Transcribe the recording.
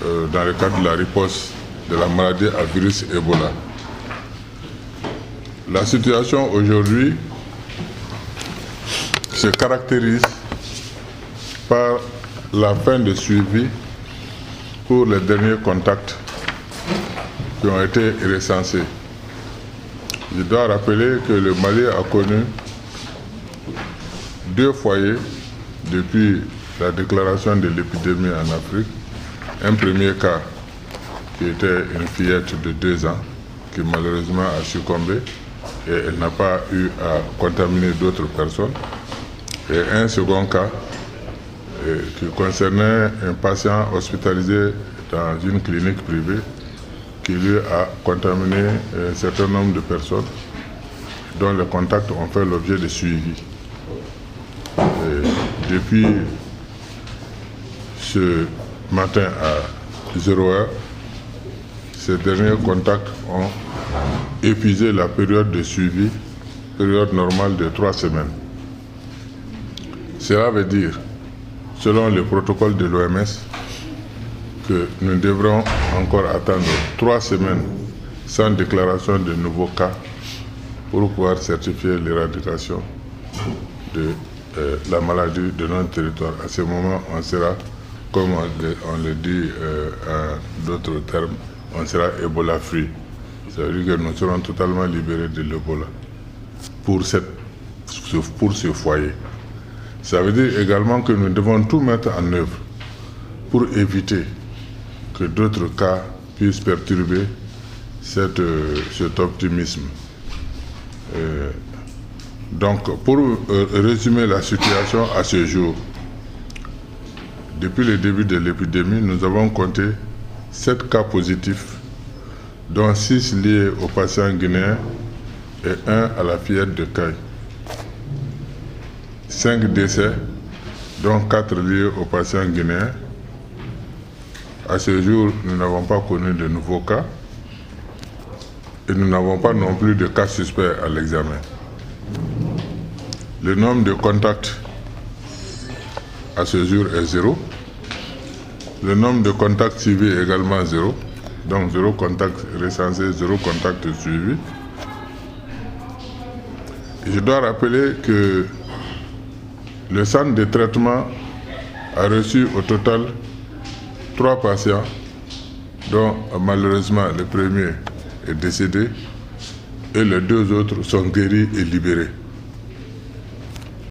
dans le cadre de la riposte de la maladie à virus Ebola. La situation aujourd'hui se caractérise par la fin de suivi pour les derniers contacts qui ont été recensés. Je dois rappeler que le Mali a connu 2 foyers depuis la déclaration de l'épidémie en Afrique. Un premier cas qui était une fillette de 2 ans qui malheureusement a succombé et elle n'a pas eu à contaminer d'autres personnes. Et un second cas qui concernait un patient hospitalisé dans une clinique privée qui lui a contaminé un certain nombre de personnes dont les contacts ont fait l'objet de suivi. Et depuis ce matin à 0h, ces derniers contacts ont épuisé la période de suivi, période normale de 3 semaines. Cela veut dire, selon le protocole de l'OMS, que nous devrons encore attendre 3 semaines sans déclaration de nouveaux cas pour pouvoir certifier l'éradication de la maladie de notre territoire. À ce moment, on sera, comme on le dit en d'autres termes, on sera Ebola free. Ça veut dire que nous serons totalement libérés de l'Ebola pour ce foyer. Ça veut dire également que nous devons tout mettre en œuvre pour éviter que d'autres cas puissent perturber cet optimisme. Donc, pour résumer la situation à ce jour, depuis le début de l'épidémie, nous avons compté 7 cas positifs, dont 6 liés aux patients guinéens et 1 à la fillette de Caille. 5 décès, dont 4 liés aux patients guinéens. À ce jour, nous n'avons pas connu de nouveaux cas et nous n'avons pas non plus de cas suspects à l'examen. Le nombre de contacts à ce jour est 0. Le nombre de contacts suivis est également 0. Donc 0 contact recensé, 0 contact suivi. Je dois rappeler que le centre de traitement a reçu au total 3 patients, dont malheureusement le premier est décédé et les 2 autres sont guéris et libérés.